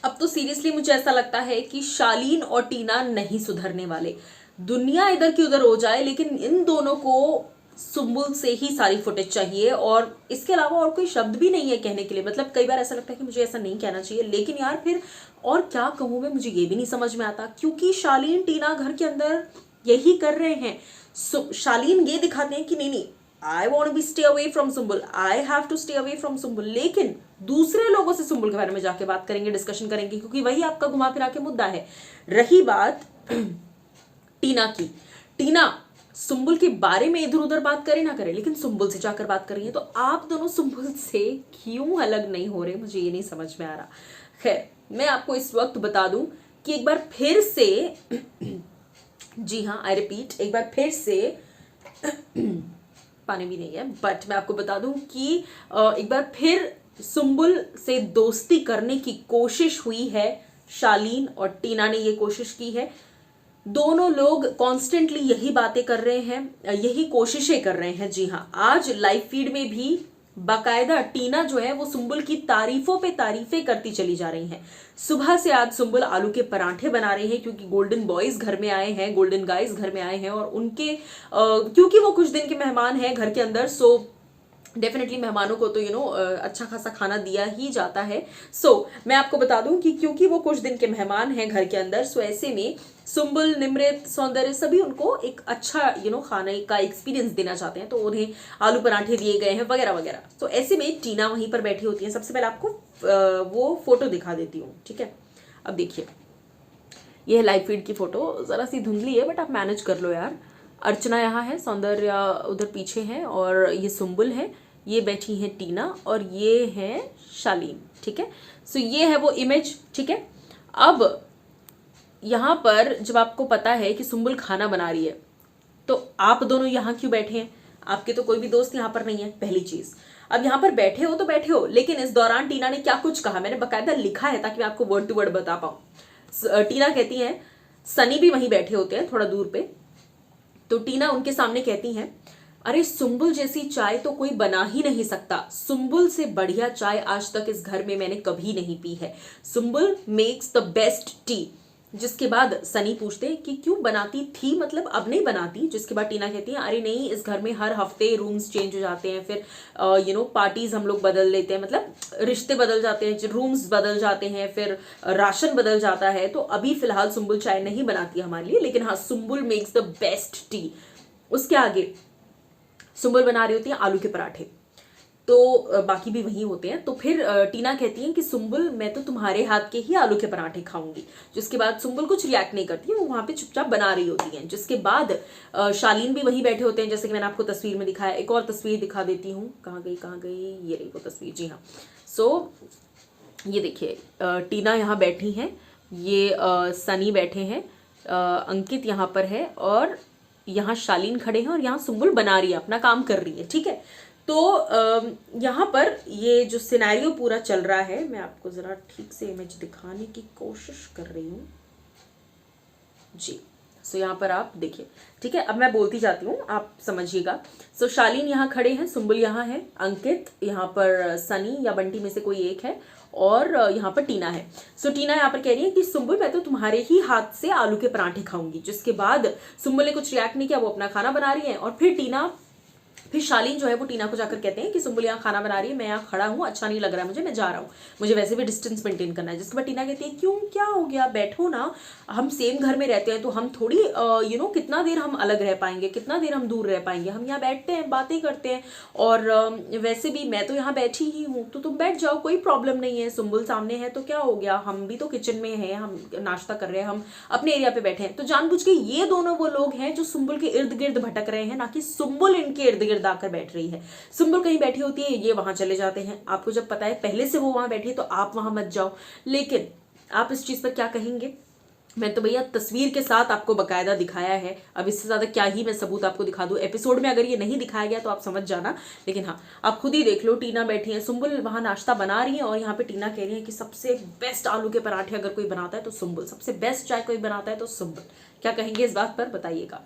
अब तो सीरियसली मुझे ऐसा लगता है कि शालीन और टीना नहीं सुधरने वाले। दुनिया इधर की उधर हो जाए, लेकिन इन दोनों को सुम्बुल से ही सारी फुटेज चाहिए, और इसके अलावा और कोई शब्द भी नहीं है कहने के लिए। मतलब कई बार ऐसा लगता है कि मुझे ऐसा नहीं कहना चाहिए, लेकिन यार फिर और क्या कहूं मैं, मुझे ये भी नहीं समझ में आता, क्योंकि शालीन टीना घर के अंदर यही कर रहे हैं। शालीन ये दिखाते हैं कि नहीं नहीं, I want be stay away from Sumbul, I have to stay away from Sumbul, लेकिन दूसरे लोगों से सुम्बुल के बारे में जाके बात करेंगे, डिस्कशन करेंगे, क्योंकि वही आपका घुमा फिरा के मुद्दा है। रही बात टीना की, टीना सुम्बुल के बारे में इधर उधर बात करे ना करे, लेकिन सुम्बुल से जाकर बात कर रही है। तो आप दोनों सुम्बुल से क्यों अलग नहीं हो रहे, मुझे ये नहीं समझ में आ रहा। खैर, मैं आपको इस वक्त बता दूं कि एक बार फिर से जी हाँ, आई रिपीट, एक बार फिर से पानी भी नहीं है, बट मैं आपको बता दूं कि एक बार फिर सुम्बुल से दोस्ती करने की कोशिश हुई है। शालीन और टीना ने ये कोशिश की है। दोनों लोग कॉन्स्टेंटली यही बातें कर रहे हैं, यही कोशिशें कर रहे हैं। जी हाँ, आज लाइव फीड में भी बाकायदा टीना जो है वो सुम्बुल की तारीफों पे तारीफें करती चली जा रही हैं। सुबह से आज सुम्बुल आलू के पराठे बना रहे हैं, क्योंकि गोल्डन बॉयज घर में आए हैं, गोल्डन गाइज घर में आए हैं, और उनके क्योंकि वो कुछ दिन के मेहमान हैं घर के अंदर, सो डेफिनेटली मेहमानों को तो अच्छा खासा खाना दिया ही जाता है। मैं आपको बता दूं कि क्योंकि वो कुछ दिन के मेहमान हैं घर के अंदर, सो ऐसे में सुम्बुल, निमृत, सौंदर्य सभी उनको एक अच्छा खाने का एक्सपीरियंस देना चाहते हैं, तो उन्हें आलू पराठे दिए गए हैं वगैरह वगैरह। तो ऐसे में टीना वहीं पर बैठी होती है। सबसे पहले आपको वो फोटो दिखा देती हूँ, ठीक है। अब देखिए, ये है लाइव फीड की फोटो, जरा सी धुंधली है बट आप मैनेज कर लो यार। अर्चना यहाँ है, सौंदर्य उधर पीछे है, और ये सुम्बुल है, ये बैठी है टीना, और ये है शालीन, ठीक है। सो ये है वो इमेज, ठीक है। अब यहाँ पर जब आपको पता है कि सुम्बुल खाना बना रही है, तो आप दोनों यहाँ क्यों बैठे हैं? आपके तो कोई भी दोस्त यहाँ पर नहीं है, पहली चीज। अब यहाँ पर बैठे हो तो बैठे हो, लेकिन इस दौरान टीना ने क्या कुछ कहा, मैंने बकायदा लिखा है ताकि मैं आपको वर्ड टू वर्ड बता पाऊं। टीना कहती है, सनी भी वहीं बैठे होते हैं थोड़ा दूर पे, तो टीना उनके सामने कहती है, अरे सुम्बुल जैसी चाय तो कोई बना ही नहीं सकता, सुम्बुल से बढ़िया चाय आज तक इस घर में मैंने कभी नहीं पी है, Sumbul makes the best T. जिसके बाद सनी पूछते हैं कि क्यों बनाती थी, मतलब अब नहीं बनाती। जिसके बाद टीना कहती है, अरे नहीं, इस घर में हर हफ्ते रूम्स चेंज हो जाते हैं, फिर पार्टीज हम लोग बदल लेते हैं, मतलब रिश्ते बदल जाते हैं, रूम्स बदल जाते हैं, फिर राशन बदल जाता है, तो अभी फिलहाल सुम्बुल चाय नहीं बनाती हमारे लिए, लेकिन हाँ, Sumbul makes the best T. उसके आगे सुम्बुल बना रही होती है आलू के पराठे, तो बाकी भी वही होते हैं। तो फिर टीना कहती है कि सुम्बुल, मैं तो तुम्हारे हाथ के ही आलू के पराठे खाऊंगी। जिसके बाद सुम्बुल कुछ रिएक्ट नहीं करती है, वो वहां पे चुपचाप बना रही होती है। जिसके बाद शालीन भी वहीं बैठे होते हैं, जैसे कि मैंने आपको तस्वीर में दिखाया। एक और तस्वीर दिखा देती हूँ, कहाँ गई, ये रही वो तस्वीर। जी हाँ, ये देखिए, टीना यहाँ बैठी हैं, ये सनी बैठे हैं, अंकित यहाँ पर है, और यहाँ शालीन खड़े हैं, और यहाँ सुम्बुल बना रही है, अपना काम कर रही है, ठीक है। तो यहाँ पर ये जो सिनेरियो पूरा चल रहा है, मैं आपको जरा ठीक से इमेज दिखाने की कोशिश कर रही हूँ जी। यहाँ पर आप देखिए, ठीक है। अब मैं बोलती जाती हूँ, आप समझिएगा। शालीन यहाँ खड़े हैं, सुम्बुल यहाँ है, अंकित यहाँ पर, सनी या बंटी में से कोई एक है, और यहाँ पर टीना है। टीना यहाँ पर कह रही है कि सुम्बुल, मैं तो तुम्हारे ही हाथ से आलू के पराठे खाऊंगी। जिसके बाद सुम्बुल ने कुछ रिएक्ट नहीं किया, वो अपना खाना बना रही है, और फिर शालीन जो है वो टीना को जाकर कहते हैं कि सुम्बुल यहाँ खाना बना रही है, मैं यहाँ खड़ा हूँ, अच्छा नहीं लग रहा है मुझे, मैं जा रहा हूँ, मुझे वैसे भी डिस्टेंस मेंटेन करना है। जिसके बाद टीना कहती है, क्यों, क्या हो गया, बैठो ना, हम सेम घर में रहते हैं, तो हम थोड़ी कितना देर हम अलग रह पाएंगे, कितना देर हम दूर रह पाएंगे, हम यहाँ बैठते हैं, बातें करते हैं, और वैसे भी मैं तो यहाँ बैठी ही हूँ, तो तुम बैठ जाओ, कोई प्रॉब्लम नहीं है, सुम्बुल सामने है तो क्या हो गया, हम भी तो किचन में हैं, हम नाश्ता कर रहे हैं, हम अपने एरिया पे बैठे हैं। तो जानबूझ के ये दोनों वो लोग हैं जो सुम्बुल के इर्द गिर्द भटक रहे हैं, ना कि सुम्बुल इनके इर्द गिर्द आकर बैठ रही है। सुम्बुल कहीं बैठी होती है, ये वहां चले जाते हैं। आपको जब पता है पहले से वो वहां बैठी है, तो आप वहां मत जाओ। लेकिन आप इस चीज पर क्या कहेंगे? मैं तो भैया तस्वीर के साथ आपको बकायदा दिखाया है, अब इससे ज्यादा क्या ही मैं सबूत आपको दिखा दूं। एपिसोड में अगर ये नहीं दिखाया गया तो आप समझ जाना, लेकिन हाँ, आप खुद ही देख लो। टीना बैठी है, सुम्बुल वहां नाश्ता बना रही है, और यहाँ पे टीना कह रही है कि सबसे बेस्ट आलू के पराठे अगर कोई बनाता है तो सुम्बुल, सबसे बेस्ट चाय कोई बनाता है तो सुम्बुल। क्या कहेंगे इस बात पर, बताइएगा।